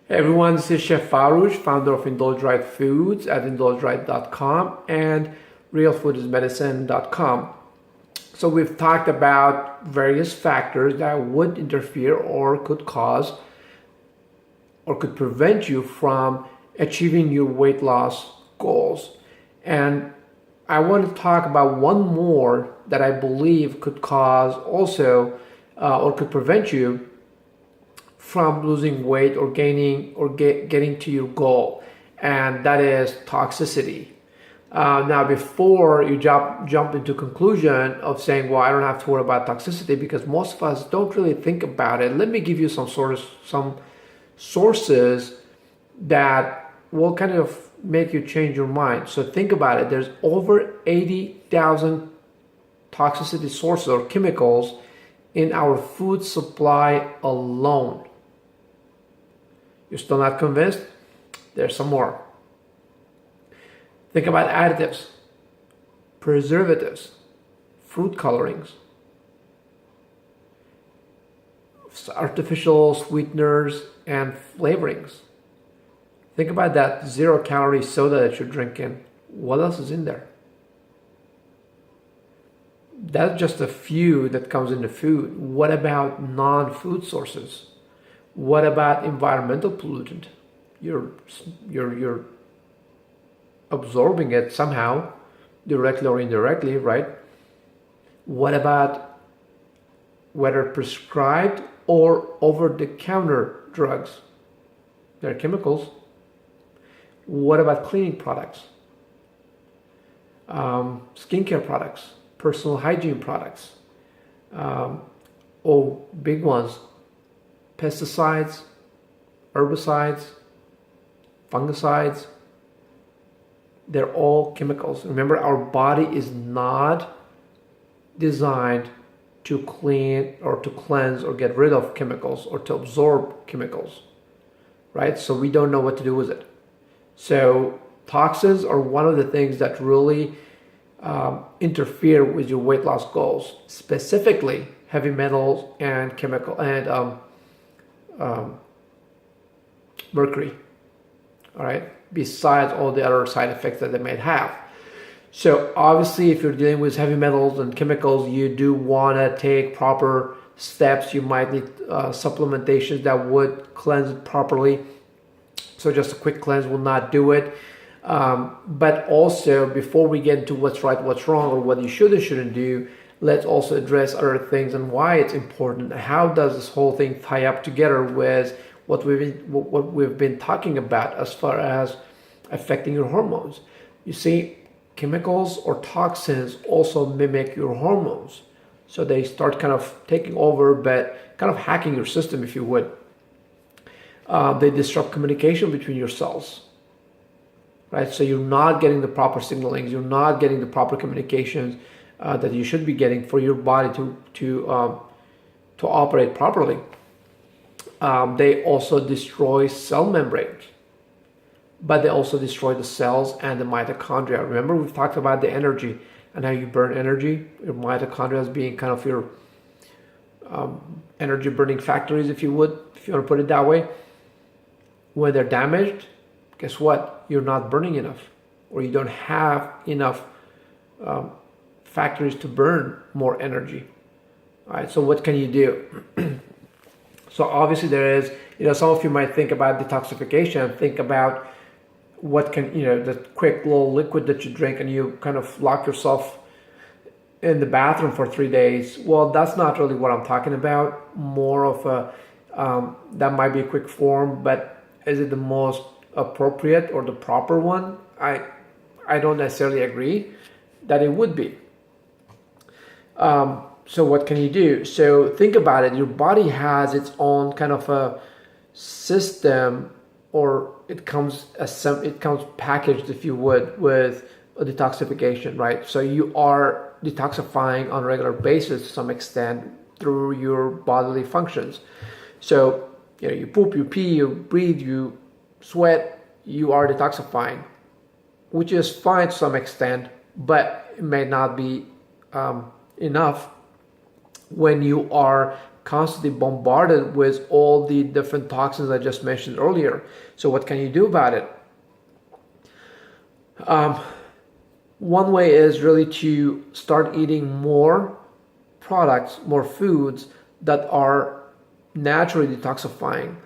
Hey everyone, this is Chef Farouj, founder of Indulge Right Foods at indulgeright.com and realfoodismedicine.com. So we've talked about various factors that would interfere or could cause or could prevent you from achieving your weight loss goals. And I want to talk about one more that I believe could cause also or could prevent you from losing weight or gaining or getting to your goal, and that is toxicity. Now, before you jump into conclusion of saying, well, I don't have to worry about toxicity because most of us don't really think about it, let me give you some sources that will kind of make you change your mind. So think about it. There's over 80,000 toxicity sources or chemicals in our food supply alone. You're still not convinced? There's some more. Think about additives, preservatives, fruit colorings, artificial sweeteners and flavorings. Think about that 0-calorie soda that you're drinking. What else is in there? That's just a few that comes in the food. What about non-food sources? What about environmental pollutant? You're absorbing it somehow, directly or indirectly, right? What about whether prescribed or over-the-counter drugs? They're chemicals. What about cleaning products? Skincare products, personal hygiene products. Big ones. Pesticides, herbicides, fungicides, they're all chemicals. Remember, our body is not designed to clean or to cleanse or get rid of chemicals or to absorb chemicals, right? So we don't know what to do with it. So toxins are one of the things that really interfere with your weight loss goals, specifically heavy metals and mercury, all right, besides all the other side effects that they might have. So obviously, if you're dealing with heavy metals and chemicals, you do want to take proper steps. You might need supplementations that would cleanse it properly. So just a quick cleanse will not do it. But also, before we get into what's right, what's wrong, or what you should and shouldn't do, let's also address other things and why it's important. How does this whole thing tie up together with what we've been talking about as far as affecting your hormones? You see, chemicals or toxins also mimic your hormones. So they start kind of taking over, but kind of hacking your system, if you would. They disrupt communication between your cells, right? So you're not getting the proper signalings, you're not getting the proper communications that you should be getting for your body to operate properly. They also destroy cell membranes, but they also destroy the cells and the mitochondria. Remember, we've talked about the energy and how you burn energy. Your mitochondria as being kind of your energy burning factories, if you want to put it that way. When they're damaged, guess what? You're not burning enough, or you don't have enough factories to burn more energy. All right, so what can you do? So obviously there is, some of you might think about detoxification, think about what can, the quick little liquid that you drink and you kind of lock yourself in the bathroom for 3 days. Well, that's not really what I'm talking about. More of that might be a quick form, but is it the most appropriate or the proper one? I don't necessarily agree that it would be. So what can you do? So think about it. Your body has its own kind of a system, or it comes packaged, if you would, with a detoxification, right? So you are detoxifying on a regular basis to some extent through your bodily functions. So you poop, you pee, you breathe, you sweat, you are detoxifying, which is fine to some extent, but it may not be enough when you are constantly bombarded with all the different toxins I just mentioned earlier. So what can you do about it? One way is really to start eating more products, more foods that are naturally detoxifying.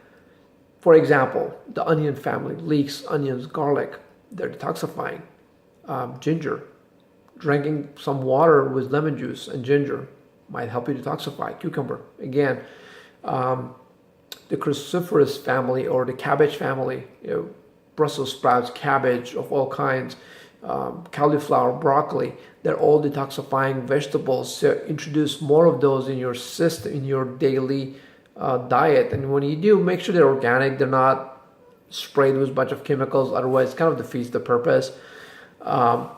For example, the onion family, leeks, onions, garlic, they're detoxifying. Ginger, drinking some water with lemon juice and ginger might help you detoxify. Cucumber, again, the cruciferous family or the cabbage family, Brussels sprouts, cabbage of all kinds, cauliflower, broccoli, they're all detoxifying vegetables. So introduce more of those in your system, in your daily diet. And when you do, make sure they're organic, they're not sprayed with a bunch of chemicals, otherwise it kind of defeats the purpose. So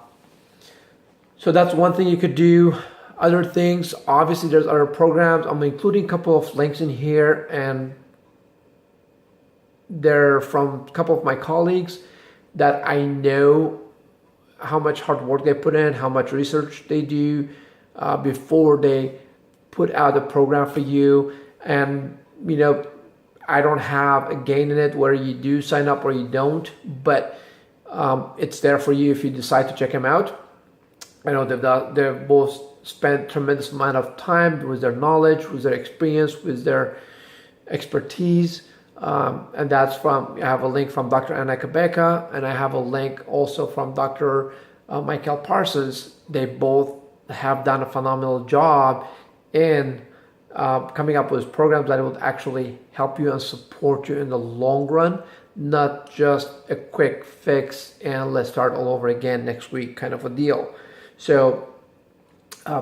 that's one thing you could do. Other things, obviously there's other programs. I'm including a couple of links in here, and they're from a couple of my colleagues that I know how much hard work they put in, how much research they do before they put out a program for you. And I don't have a gain in it whether you do sign up or you don't, but it's there for you if you decide to check them out. I know they've both spent tremendous amount of time with their knowledge, with their experience, with their expertise. And that's I have a link from Dr. Anna Kabeka, and I have a link also from Dr. Michael Parsons. They both have done a phenomenal job in coming up with programs that would actually help you and support you in the long run, not just a quick fix and let's start all over again next week kind of a deal. So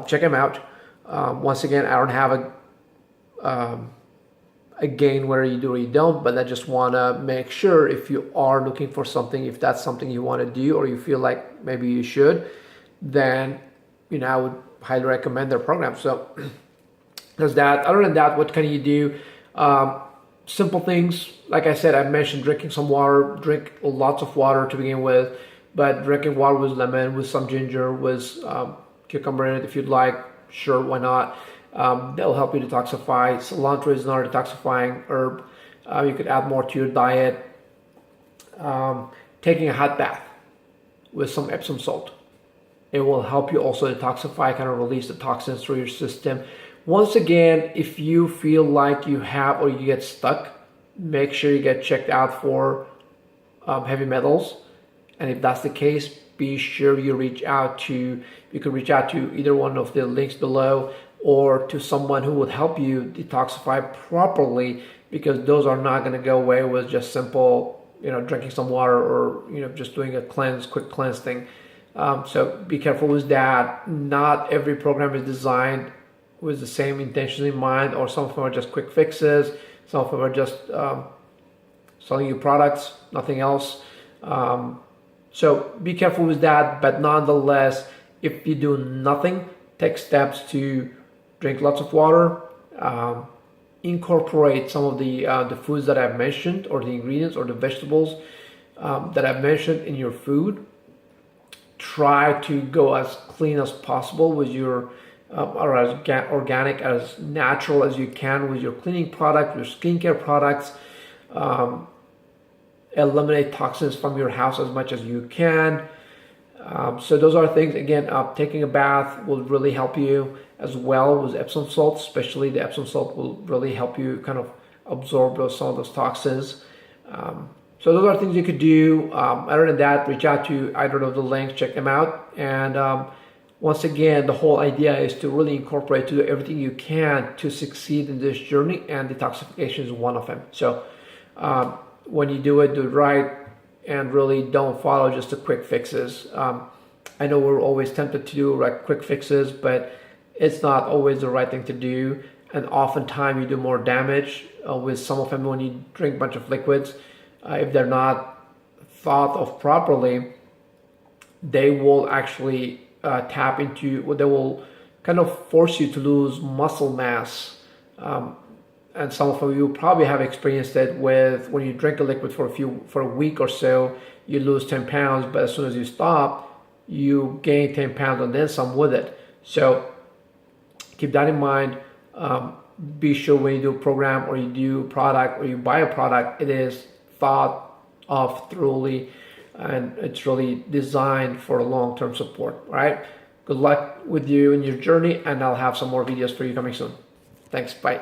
check them out. Once again, I don't have a gain whether you do or you don't, but I just want to make sure if you are looking for something, if that's something you want to do or you feel like maybe you should, then I would highly recommend their program. So there's that. Other than that, what can you do? Simple things, like I said, I mentioned drinking some water. Drink lots of water to begin with, but drinking water with lemon, with some ginger, with cucumber in it if you'd like, sure, why not? They'll help you detoxify. Cilantro is not a detoxifying herb. You could add more to your diet. Taking a hot bath with some Epsom salt. It will help you also detoxify, kind of release the toxins through your system. Once again, if you feel like you have or you get stuck, make sure you get checked out for heavy metals. And if that's the case, be sure you can reach out to either one of the links below or to someone who would help you detoxify properly, because those are not going to go away with just simple, drinking some water or, just doing a quick cleanse thing. So be careful with that. Not every program is designed with the same intention in mind, or some of them are just quick fixes. Some of them are just selling you products, nothing else. So be careful with that, but nonetheless, if you do nothing, take steps to drink lots of water, incorporate some of the foods that I've mentioned, or the ingredients or the vegetables that I've mentioned in your food. Try to go as clean as possible with your, or as organic, as natural as you can with your cleaning product, your skincare products. Eliminate toxins from your house as much as you can. So those are things, again, taking a bath will really help you as well with Epsom salt, especially the Epsom salt will really help you kind of absorb some of those toxins. So those are things you could do. Other than that, reach out to either of the links, check them out. And once again, the whole idea is to really incorporate, to do everything you can to succeed in this journey, and detoxification is one of them. So when you do it right, and really don't follow just the quick fixes. I know we're always tempted to do quick fixes, but it's not always the right thing to do. And oftentimes you do more damage with some of them when you drink a bunch of liquids. If they're not thought of properly, they will actually they will kind of force you to lose muscle mass. And some of you probably have experienced it with when you drink a liquid for a week or so, you lose 10 pounds, but as soon as you stop, you gain 10 pounds and then some with it. So keep that in mind. be sure when you do a program or you do a product or you buy a product, it is thought of thoroughly and it's really designed for long-term support. All right. Good luck with you in your journey, and I'll have some more videos for you coming soon. Thanks. Bye.